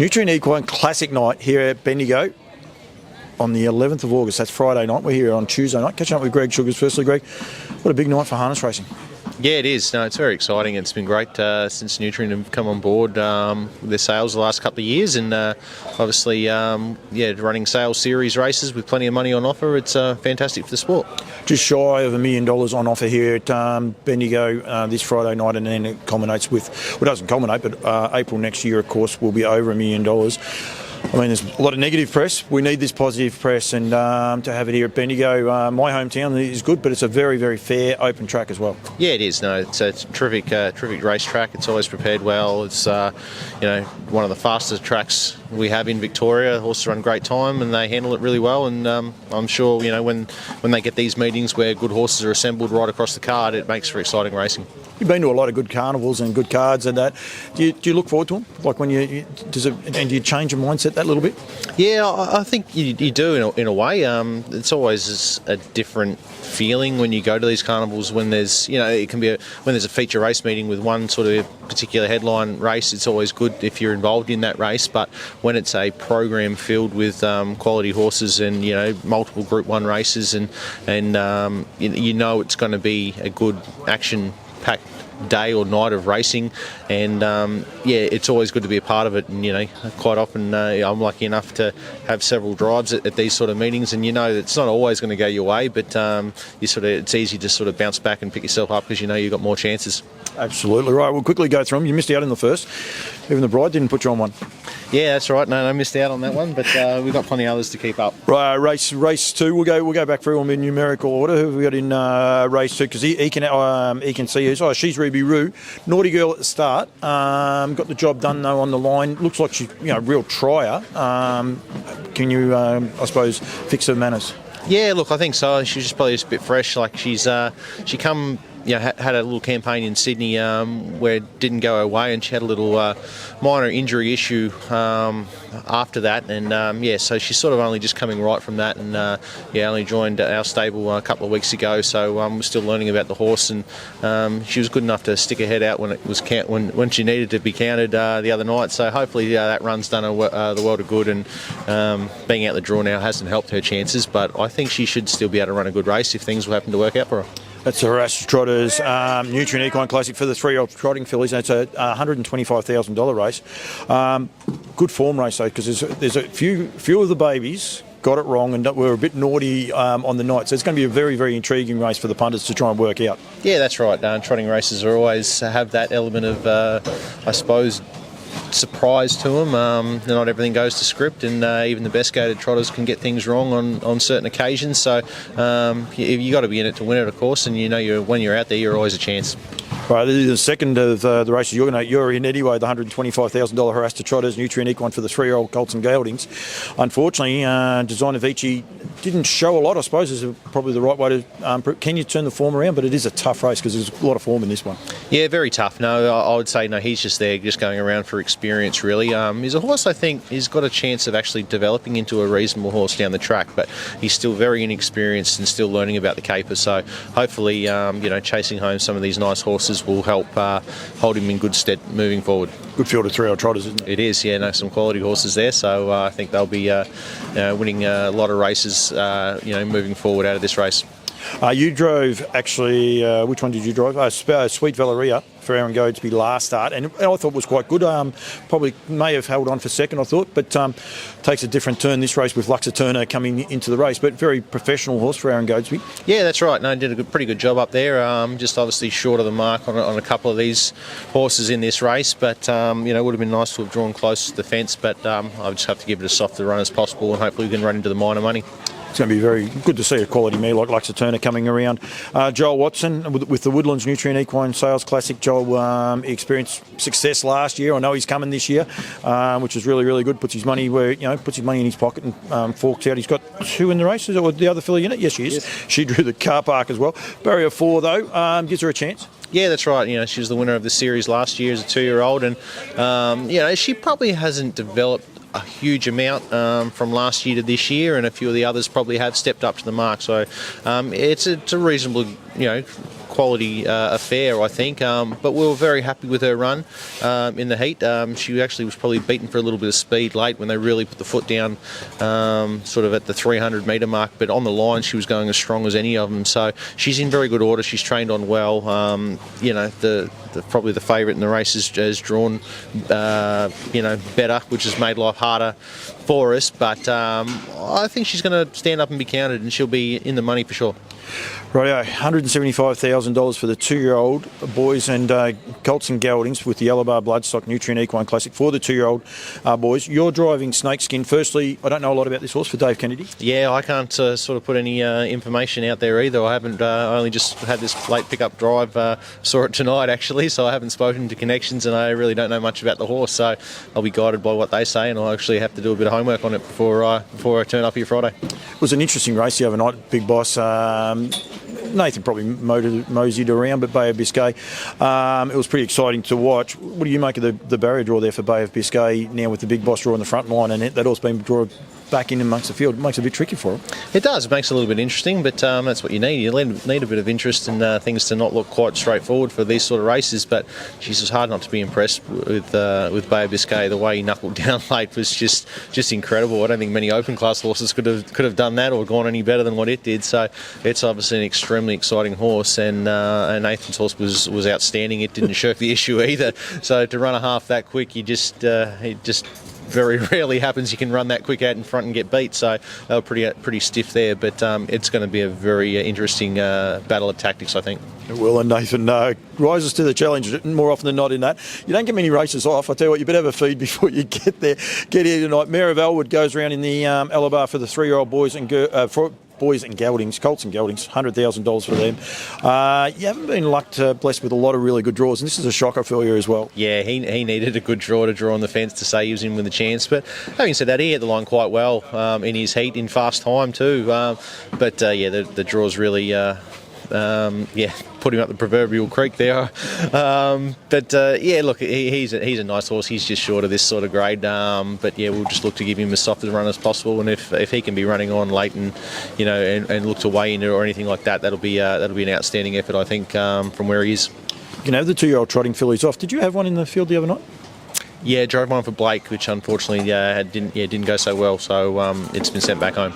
Nutrient Equine Classic Night here at Bendigo on the 11th of August. That's Friday night. We're here on Tuesday night. Catching up with Greg Sugars. Firstly, Greg, what a big night for harness racing. Yeah, it is. No, it's very exciting. It's been great since Nutrient have come on board with their sales the last couple of years, and obviously, running sales series races with plenty of money on offer. It's fantastic for the sport. Just shy of $1 million on offer here at Bendigo this Friday night, and then it culminates with, well, it doesn't culminate, but April next year, of course, will be over $1 million. I mean, there's a lot of negative press. We need this positive press, and to have it here at Bendigo, my hometown, is good, but it's a very, very fair, open track as well. Yeah, it is. No, it's a terrific race track. It's always prepared well. It's one of the fastest tracks we have in Victoria. The horses run great time, and they handle it really well. And I'm sure when they get these meetings where good horses are assembled right across the card, it makes for exciting racing. You've been to a lot of good carnivals and good cards and that. Do you look forward to them? Like when do you change your mindset that little bit? Yeah, I think you do in a way. It's always a different feeling when you go to these carnivals. When there's it can be when there's a feature race meeting with one sort of particular headline race. It's always good if you're involved in that race. But when it's a program filled with quality horses and multiple Group 1 races and it's going to be a good action-packed day or night of racing, and it's always good to be a part of it. And quite often I'm lucky enough to have several drives at these sort of meetings, and it's not always going to go your way, but it's easy to sort of bounce back and pick yourself up because you've got more chances. Absolutely right. We'll quickly go through them. You missed out in the first. Even the bride didn't put you on one. Yeah, that's right. No, I missed out on that one, but we've got plenty of others to keep up. Right, race two. We'll go back through them in numerical order. Who have we got in race two? Because he can see who's. Oh, she's Ruby Roo. Naughty girl at the start. Got the job done though on the line. Looks like she's real trier. Can you, I suppose, fix her manners? Yeah, look, I think so. She's just probably just a bit fresh. Like she come. Had a little campaign in Sydney where it didn't go her way, and she had a little minor injury issue after that, and so she's sort of only just coming right from that, and only joined our stable a couple of weeks ago, so we're still learning about the horse, and she was good enough to stick her head out when it was when she needed to be counted the other night, so hopefully that run's done the world of good, and being out the draw now hasn't helped her chances, but I think she should still be able to run a good race if things will happen to work out for her. That's the Harass Trotters Nutrient Equine Classic for the 3-year-old trotting fillies. It's a $125,000 race. Good form race though, because there's a few of the babies got it wrong and were a bit naughty on the night. So it's going to be a very, very intriguing race for the punters to try and work out. Yeah, that's right. Trotting races are always have that element of, I suppose, surprise to them. Not everything goes to script, and even the best gated trotters can get things wrong on certain occasions. So you got to be in it to win it, of course, and when you're out there, you're always a chance. Right, this is the second of the races you're in anyway, the $125,000 Harass to Trotters Nutrient Equine for the 3-year-old colts and geldings. Unfortunately, Design Avicii didn't show a lot, I suppose, is probably the right way to can you turn the form around, but it is a tough race because there's a lot of form in this one. Yeah, very tough. No, I would say no, he's just there, just going around for experience, really. He's a horse, I think, he's got a chance of actually developing into a reasonable horse down the track, but he's still very inexperienced and still learning about the caper, so hopefully, chasing home some of these nice horses will help hold him in good stead moving forward. Good field of 3-year-old trotters, isn't it? It is, some quality horses there, so I think they'll be winning a lot of races, moving forward out of this race. You drove, actually, which one did you drive? Sweet Valeria for Aaron Goadsby last start, and I thought was quite good. Probably may have held on for second, I thought, but takes a different turn this race with Luxa Turner coming into the race, but very professional horse for Aaron Goadsby. Yeah, that's right. No, did a pretty good job up there. Just obviously short of the mark on a couple of these horses in this race, but would have been nice to have drawn close to the fence, but I just have to give it as soft a run as possible, and hopefully we can run into the minor money. It's going to be very good to see a quality mare like Luxa Turner coming around. Joel Watson with the Woodlands Nutrient Equine Sales Classic. Joel experienced success last year. I know he's coming this year, which is really, really good. Puts his money puts his money in his pocket and forks out. He's got 2 in the race. Is it the other filly in it? Yes, she is. Yes. She drew the car park as well. Barrier 4 though gives her a chance. Yeah, that's right. She was the winner of the series last year as a 2-year-old, and she probably hasn't developed a huge amount from last year to this year, and a few of the others probably have stepped up to the mark. So it's a reasonable, quality affair, I think. But we were very happy with her run in the heat. She actually was probably beaten for a little bit of speed late when they really put the foot down, sort of at the 300 metre mark. But on the line, she was going as strong as any of them. So she's in very good order. She's trained on well. Probably the favourite in the race has drawn, better, which has made life harder for us. But I think she's going to stand up and be counted, and she'll be in the money for sure. Rightio, $175,000 for the 2-year-old boys and colts and geldings with the Yellow Bar Bloodstock Nutrient Equine Classic for the 2-year-old boys. You're driving Snakeskin. Firstly, I don't know a lot about this horse for Dave Kennedy. Yeah, I can't sort of put any information out there either. I haven't. I only just had this late pickup drive. Saw it tonight actually, so I haven't spoken to connections, and I really don't know much about the horse. So I'll be guided by what they say, and I'll actually have to do a bit of homework on it before I turn up here Friday. It was an interesting race the other night, Big Boss. Nathan probably moseyed around, but Bay of Biscay, it was pretty exciting to watch. What do you make of the barrier draw there for Bay of Biscay now with the Big Boss draw on the front line, and that also been drawn back in amongst the field? It makes it a bit tricky for them. It does. It makes it a little bit interesting, but that's what you need. You need a bit of interest and things to not look quite straightforward for these sort of races. But geez, it's hard not to be impressed with Bay of Biscay. The way he knuckled down late was just incredible. I don't think many open class horses could have done that or gone any better than what it did. So it's obviously an extremely exciting horse, and Nathan's horse was outstanding. It didn't shirk the issue either. So to run a half that quick, it just very rarely happens you can run that quick out in front and get beat, so they were pretty stiff there, but it's going to be a very interesting battle of tactics, I think. Well, and Nathan rises to the challenge more often than not in that. You don't get many races off. I tell you what, you better have a feed before you get here tonight. Maryville Wood goes around in the Alabar for the 3-year-old boys and boys and geldings, colts and geldings, $100,000 for them. You haven't been blessed with a lot of really good draws, and this is a shocker for you as well. Yeah, he needed a good draw to draw on the fence to say he was in with a chance. But having said that, he hit the line quite well in his heat in fast time too. The draws really put him up the proverbial creek there. Look, he's a nice horse. He's just short of this sort of grade. We'll just look to give him as soft a run as possible. And if he can be running on late and look to weigh in or anything like that, that'll be an outstanding effort, I think, from where he is. You can have the 2-year-old trotting fillies off. Did you have one in the field the other night? Yeah, drove one for Blake, which unfortunately didn't go so well. So it's been sent back home.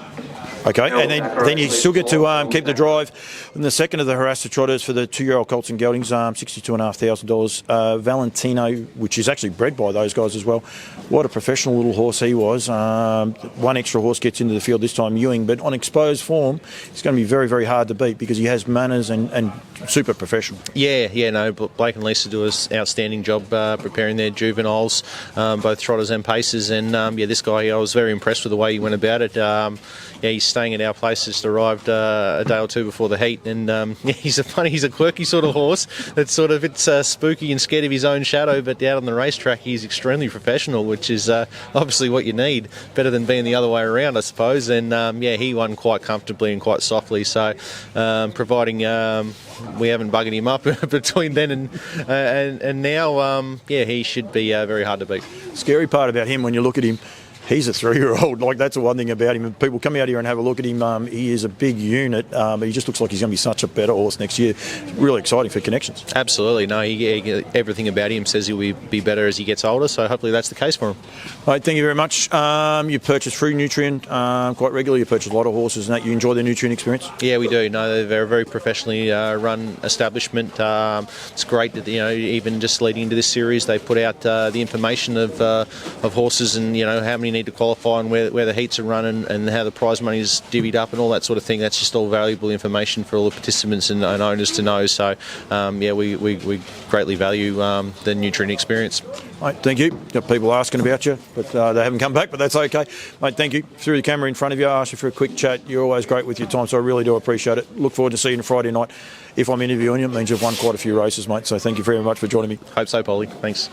Okay, and then you still get to keep the drive. And the second of the harasser trotters for the 2-year-old colts and geldings, $62,500. Valentino, which is actually bred by those guys as well. What a professional little horse he was. One extra horse gets into the field this time, Ewing, but on exposed form, it's going to be very, very hard to beat because he has manners and super professional. Blake and Lisa do an outstanding job preparing their juveniles, both trotters and pacers. And this guy, I was very impressed with the way he went about it. He's staying at our place, just arrived a day or two before the heat, and he's a quirky sort of horse that's sort of spooky and scared of his own shadow, but out on the racetrack he's extremely professional, which is obviously what you need, better than being the other way around, I suppose. And he won quite comfortably and quite softly, so providing we haven't buggered him up between then and now, he should be very hard to beat. Scary part about him when you look at him, he's a 3-year-old. That's the one thing about him. People come out here and have a look at him. He is a big unit. He just looks like he's going to be such a better horse next year. Really exciting for connections. Absolutely. No, everything about him says he'll be better as he gets older, so hopefully that's the case for him. All right, thank you very much. You purchase free nutrient quite regularly. You purchase a lot of horses and that. You enjoy their nutrient experience? Yeah, we do. No, they're a very professionally run establishment. It's great that, even just leading into this series, they put out the information of horses and, how many need to qualify and where the heats are run and how the prize money is divvied up and all that sort of thing. That's just all valuable information for all the participants and owners to know. So, we greatly value the nutrient experience. Mate, thank you. Got people asking about you, but they haven't come back, but that's okay. Mate, thank you. Through the camera in front of you, I asked you for a quick chat. You're always great with your time, so I really do appreciate it. Look forward to seeing you Friday night. If I'm interviewing you, it means you've won quite a few races, mate, so thank you very much for joining me. Hope so, Polly. Thanks.